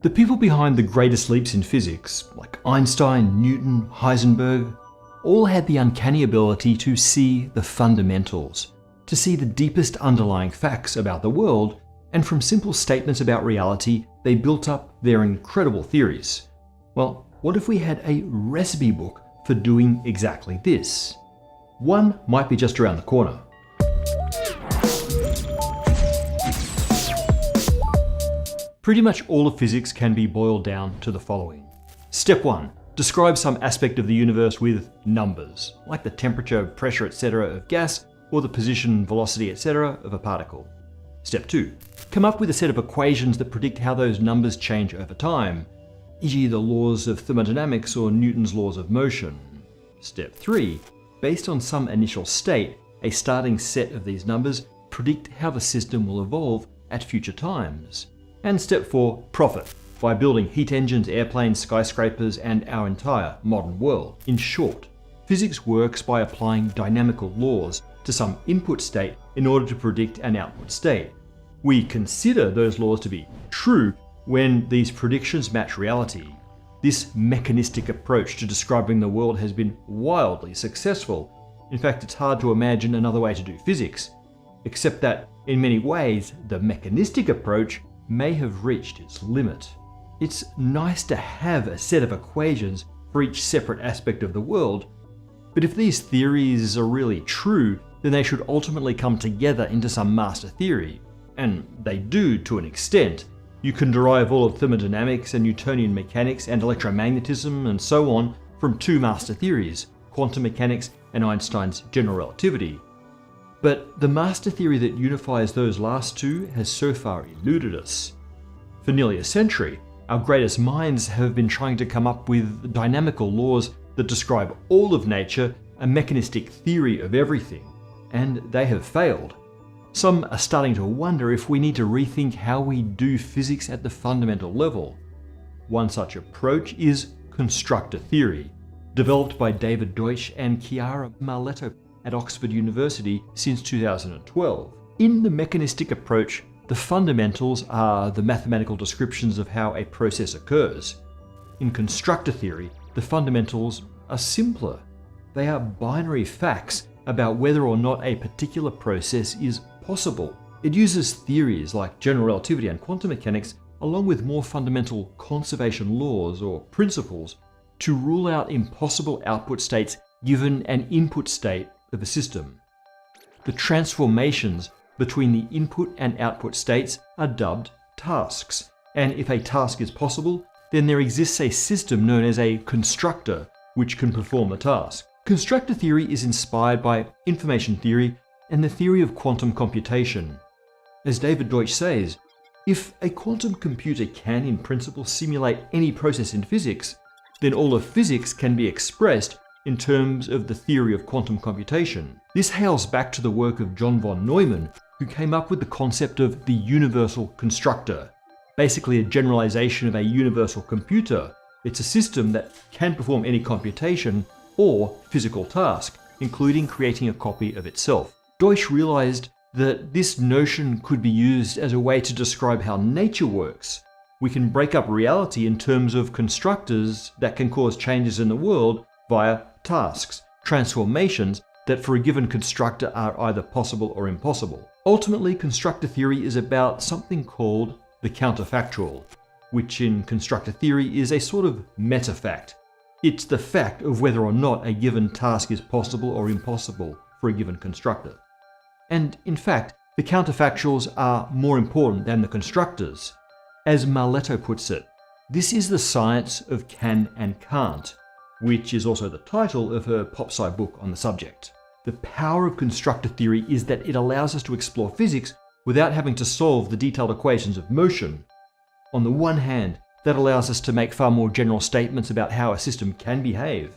The people behind the greatest leaps in physics, like Einstein, Newton, Heisenberg, all had the uncanny ability to see the fundamentals, to see the deepest underlying facts about the world, and from simple statements about reality, they built up their incredible theories. Well, what if we had a recipe book for doing exactly this? One might be just around the corner. Pretty much all of physics can be boiled down to the following. Step 1. Describe some aspect of the universe with numbers, like the temperature, pressure, etc. of gas, or the position, velocity, etc. of a particle. Step 2. Come up with a set of equations that predict how those numbers change over time, e.g. the laws of thermodynamics or Newton's laws of motion. Step 3. Based on some initial state, a starting set of these numbers predict how the system will evolve at future times. And step 4, profit, by building heat engines, airplanes, skyscrapers, and our entire modern world. In short, physics works by applying dynamical laws to some input state in order to predict an output state. We consider those laws to be true when these predictions match reality. This mechanistic approach to describing the world has been wildly successful. In fact, it's hard to imagine another way to do physics, except that in many ways, the mechanistic approach may have reached its limit. It's nice to have a set of equations for each separate aspect of the world, but if these theories are really true, then they should ultimately come together into some master theory. And they do to an extent. You can derive all of thermodynamics and Newtonian mechanics and electromagnetism and so on from two master theories, quantum mechanics and Einstein's general relativity. But the master theory that unifies those last two has so far eluded us. For nearly a century, our greatest minds have been trying to come up with dynamical laws that describe all of nature, a mechanistic theory of everything, and they have failed. Some are starting to wonder if we need to rethink how we do physics at the fundamental level. One such approach is Constructor Theory, developed by David Deutsch and Chiara Marletto at Oxford University since 2012. In the mechanistic approach, the fundamentals are the mathematical descriptions of how a process occurs. In Constructor Theory, the fundamentals are simpler. They are binary facts about whether or not a particular process is possible. It uses theories like general relativity and quantum mechanics, along with more fundamental conservation laws or principles, to rule out impossible output states given an input state of a system. The transformations between the input and output states are dubbed tasks, and if a task is possible, then there exists a system known as a constructor which can perform the task. Constructor theory is inspired by information theory and the theory of quantum computation. As David Deutsch says, if a quantum computer can in principle simulate any process in physics, then all of physics can be expressed in terms of the theory of quantum computation. This hails back to the work of John von Neumann, who came up with the concept of the universal constructor, basically a generalization of a universal computer. It's a system that can perform any computation or physical task, including creating a copy of itself. Deutsch realized that this notion could be used as a way to describe how nature works. We can break up reality in terms of constructors that can cause changes in the world via tasks, transformations that for a given constructor are either possible or impossible. Ultimately, constructor theory is about something called the counterfactual, which in constructor theory is a sort of meta-fact. It's the fact of whether or not a given task is possible or impossible for a given constructor. And in fact, the counterfactuals are more important than the constructors. As Marletto puts it, this is the science of can and can't, which is also the title of her pop-sci book on the subject. The power of constructor theory is that it allows us to explore physics without having to solve the detailed equations of motion. On the one hand, that allows us to make far more general statements about how a system can behave.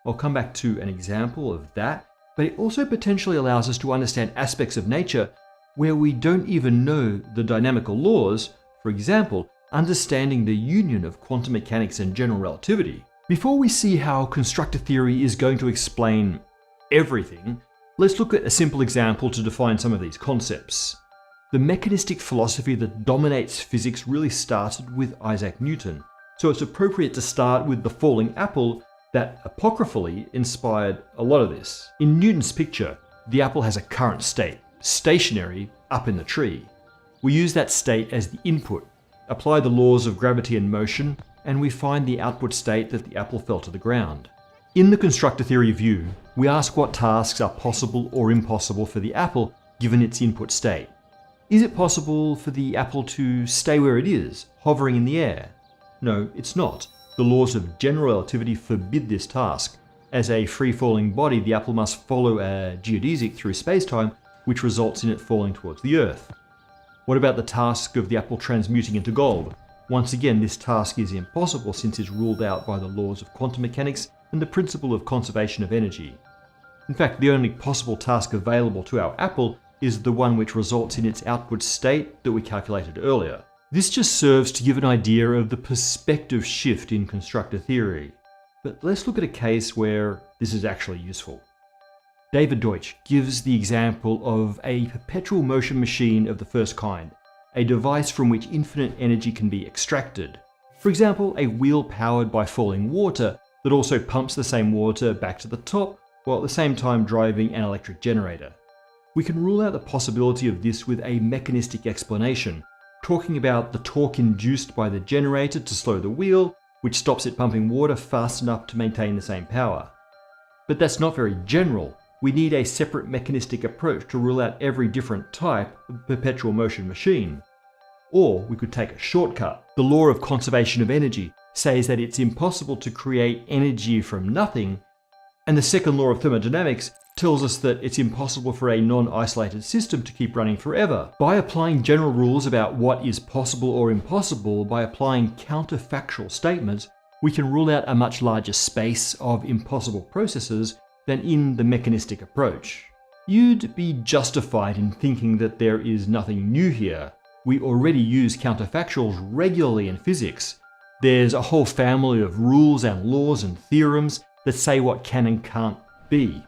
I'll come back to an example of that, but it also potentially allows us to understand aspects of nature where we don't even know the dynamical laws, for example, understanding the union of quantum mechanics and general relativity. Before we see how constructor theory is going to explain everything, let's look at a simple example to define some of these concepts. The mechanistic philosophy that dominates physics really started with Isaac Newton, so it's appropriate to start with the falling apple that apocryphally inspired a lot of this. In Newton's picture, the apple has a current state, stationary up in the tree. We use that state as the input, apply the laws of gravity and motion, and we find the output state that the apple fell to the ground. In the constructor theory view, we ask what tasks are possible or impossible for the apple given its input state. Is it possible for the apple to stay where it is, hovering in the air? No, it's not. The laws of general relativity forbid this task. As a free-falling body, the apple must follow a geodesic through space-time, which results in it falling towards the Earth. What about the task of the apple transmuting into gold? Once again, this task is impossible since it's ruled out by the laws of quantum mechanics and the principle of conservation of energy. In fact, the only possible task available to our apple is the one which results in its output state that we calculated earlier. This just serves to give an idea of the perspective shift in constructor theory. But let's look at a case where this is actually useful. David Deutsch gives the example of a perpetual motion machine of the first kind, a device from which infinite energy can be extracted. For example, a wheel powered by falling water that also pumps the same water back to the top, while at the same time driving an electric generator. We can rule out the possibility of this with a mechanistic explanation, talking about the torque induced by the generator to slow the wheel, which stops it pumping water fast enough to maintain the same power. But that's not very general. We need a separate mechanistic approach to rule out every different type of perpetual motion machine. Or we could take a shortcut. The law of conservation of energy says that it's impossible to create energy from nothing, and the second law of thermodynamics tells us that it's impossible for a non-isolated system to keep running forever. By applying general rules about what is possible or impossible, by applying counterfactual statements, we can rule out a much larger space of impossible processes than in the mechanistic approach. You'd be justified in thinking that there is nothing new here. We already use counterfactuals regularly in physics. There's a whole family of rules and laws and theorems that say what can and can't be.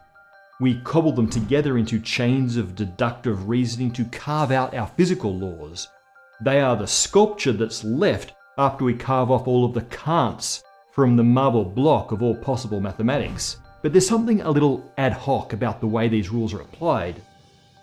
We cobble them together into chains of deductive reasoning to carve out our physical laws. They are the sculpture that's left after we carve off all of the can'ts from the marble block of all possible mathematics. But there's something a little ad hoc about the way these rules are applied.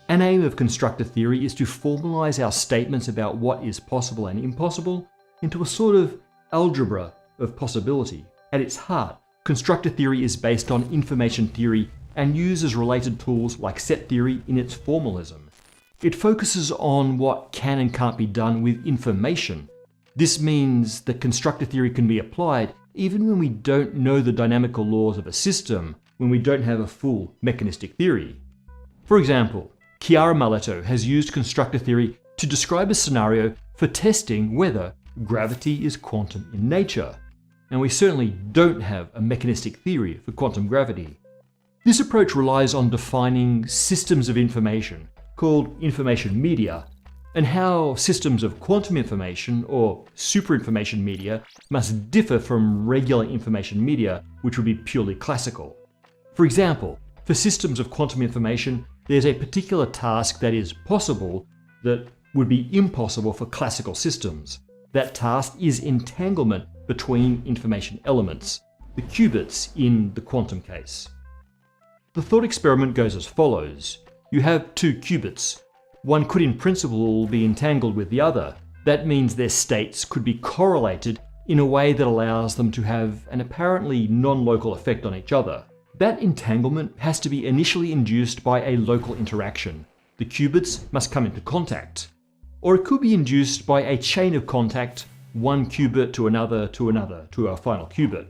An aim of constructor theory is to formalize our statements about what is possible and impossible into a sort of algebra of possibility. At its heart, constructor theory is based on information theory and uses related tools like set theory in its formalism. It focuses on what can and can't be done with information. This means that constructor theory can be applied even when we don't know the dynamical laws of a system, when we don't have a full mechanistic theory. For example, Chiara Malletto has used constructor theory to describe a scenario for testing whether gravity is quantum in nature. And we certainly don't have a mechanistic theory for quantum gravity. This approach relies on defining systems of information, called information media, and how systems of quantum information, or superinformation media, must differ from regular information media, which would be purely classical. For example, for systems of quantum information, there's a particular task that is possible that would be impossible for classical systems. That task is entanglement between information elements, the qubits in the quantum case. The thought experiment goes as follows. You have two qubits. One could in principle be entangled with the other. That means their states could be correlated in a way that allows them to have an apparently non-local effect on each other. That entanglement has to be initially induced by a local interaction. The qubits must come into contact. Or it could be induced by a chain of contact, one qubit to another, to a final qubit.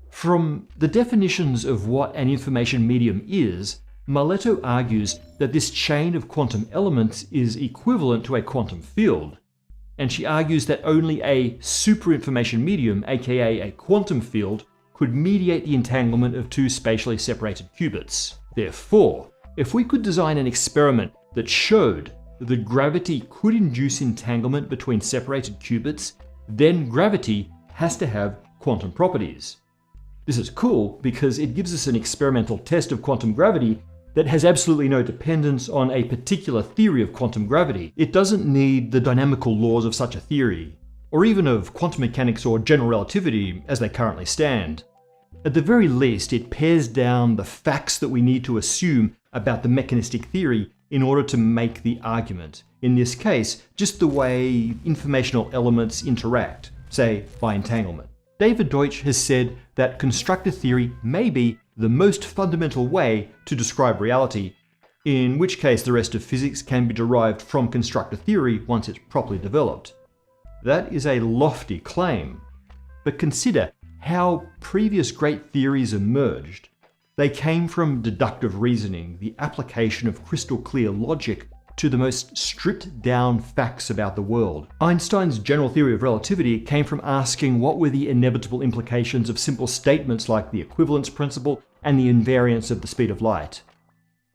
From the definitions of what an information medium is, Malletto argues that this chain of quantum elements is equivalent to a quantum field. And she argues that only a superinformation medium, aka a quantum field, could mediate the entanglement of two spatially separated qubits. Therefore, if we could design an experiment that showed that gravity could induce entanglement between separated qubits, then gravity has to have quantum properties. This is cool because it gives us an experimental test of quantum gravity that has absolutely no dependence on a particular theory of quantum gravity. It doesn't need the dynamical laws of such a theory, or even of quantum mechanics or general relativity as they currently stand. At the very least, it pares down the facts that we need to assume about the mechanistic theory in order to make the argument. In this case, just the way informational elements interact, say by entanglement. David Deutsch has said that constructor theory may be the most fundamental way to describe reality, in which case the rest of physics can be derived from constructor theory once it's properly developed. That is a lofty claim, but consider how previous great theories emerged. They came from deductive reasoning, the application of crystal clear logic to the most stripped down facts about the world. Einstein's general theory of relativity came from asking what were the inevitable implications of simple statements like the equivalence principle and the invariance of the speed of light.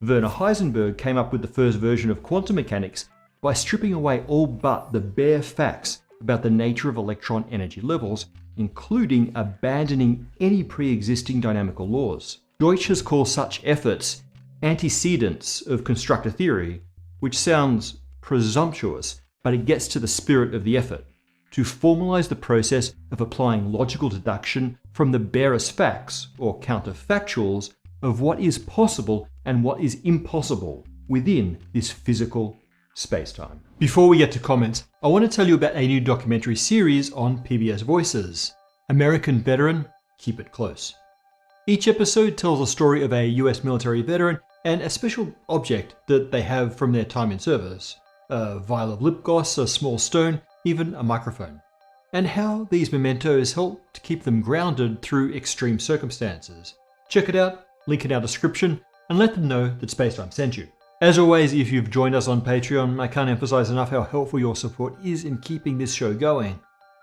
Werner Heisenberg came up with the first version of quantum mechanics by stripping away all but the bare facts about the nature of electron energy levels, including abandoning any pre-existing dynamical laws. Deutsch has called such efforts antecedents of constructor theory, which sounds presumptuous, but it gets to the spirit of the effort, to formalize the process of applying logical deduction from the barest facts, or counterfactuals, of what is possible and what is impossible within this physical space-time. Before we get to comments, I want to tell you about a new documentary series on PBS Voices. American Veteran, Keep It Close. Each episode tells a story of a US military veteran and a special object that they have from their time in service. A vial of lip gloss, a small stone, even a microphone. And how these mementos help to keep them grounded through extreme circumstances. Check it out, link in our description, and let them know that Spacetime sent you. As always, if you've joined us on Patreon, I can't emphasize enough how helpful your support is in keeping this show going.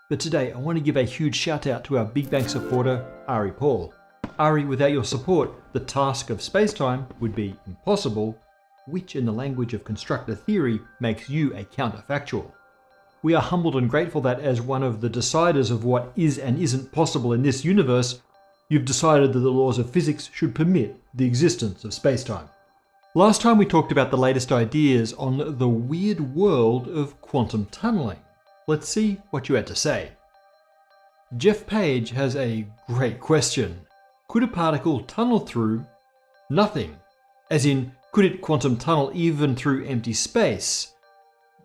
But today, I want to give a huge shout out to our Big Bang supporter, Ari Paul. Ari, without your support, the task of Spacetime would be impossible, which in the language of constructor theory makes you a counterfactual. We are humbled and grateful that as one of the deciders of what is and isn't possible in this universe, you've decided that the laws of physics should permit the existence of spacetime. Last time we talked about the latest ideas on the weird world of quantum tunneling. Let's see what you had to say. Jeff Page has a great question. Could a particle tunnel through nothing? As in, could it quantum tunnel even through empty space?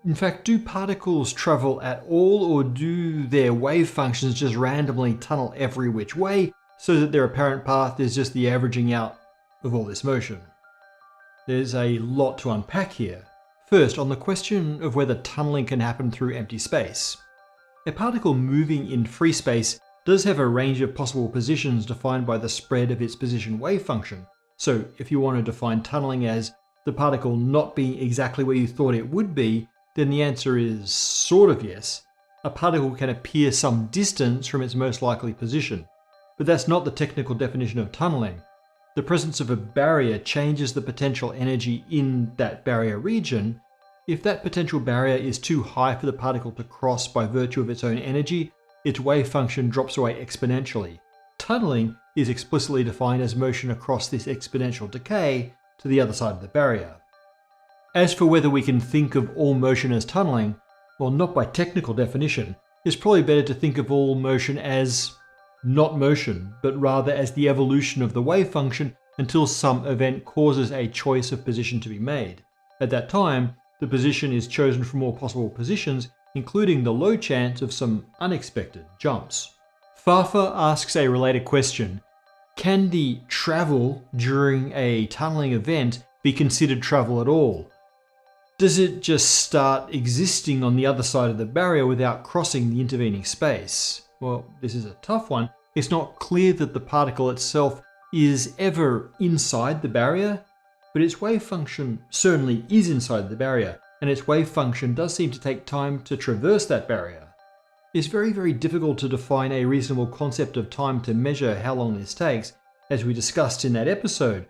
In fact, do particles travel at all, or do their wave functions just randomly tunnel every which way so that their apparent path is just the averaging out of all this motion? There's a lot to unpack here. First, on the question of whether tunneling can happen through empty space. A particle moving in free space does have a range of possible positions defined by the spread of its position wave function. So if you want to define tunneling as the particle not being exactly where you thought it would be, then the answer is sort of yes. A particle can appear some distance from its most likely position. But that's not the technical definition of tunneling. The presence of a barrier changes the potential energy in that barrier region. If that potential barrier is too high for the particle to cross by virtue of its own energy, its wave function drops away exponentially. Tunneling is explicitly defined as motion across this exponential decay to the other side of the barrier. As for whether we can think of all motion as tunneling, well, not by technical definition. It's probably better to think of all motion as not motion, but rather as the evolution of the wave function until some event causes a choice of position to be made. At that time, the position is chosen from all possible positions, including the low chance of some unexpected jumps. Fafa asks a related question. Can the travel during a tunneling event be considered travel at all? Does it just start existing on the other side of the barrier without crossing the intervening space? Well, this is a tough one. It's not clear that the particle itself is ever inside the barrier, but its wave function certainly is inside the barrier, and its wave function does seem to take time to traverse that barrier. It's very, very difficult to define a reasonable concept of time to measure how long this takes, as we discussed in that episode,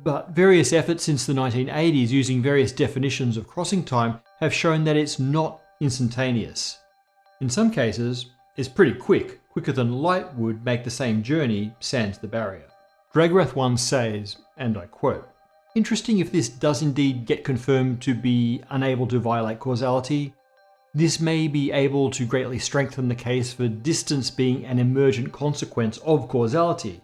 but various efforts since the 1980s using various definitions of crossing time have shown that it's not instantaneous. In some cases, it's pretty quick, quicker than light would make the same journey sans the barrier. Dragrath1 says, and I quote, Interesting if this does indeed get confirmed to be unable to violate causality. This may be able to greatly strengthen the case for distance being an emergent consequence of causality.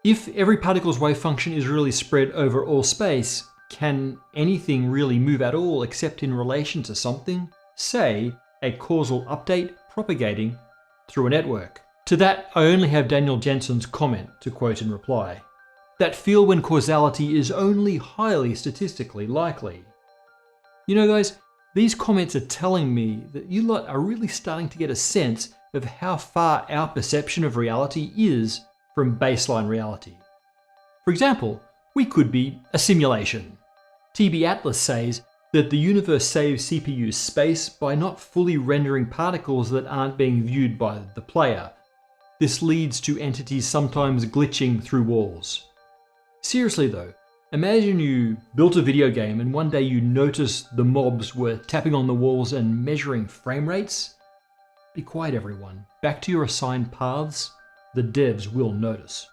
If every particle's wave function is really spread over all space, can anything really move at all except in relation to something? Say, a causal update propagating through a network. To that, I only have Daniel Jensen's comment to quote in reply. That feel when causality is only highly statistically likely. You know guys, these comments are telling me that you lot are really starting to get a sense of how far our perception of reality is from baseline reality. For example, we could be a simulation. TB Atlas says that the universe saves CPU space by not fully rendering particles that aren't being viewed by the player. This leads to entities sometimes glitching through walls. Seriously though, imagine you built a video game and one day you noticed the mobs were tapping on the walls and measuring frame rates. Be quiet everyone, back to your assigned paths. The devs will notice.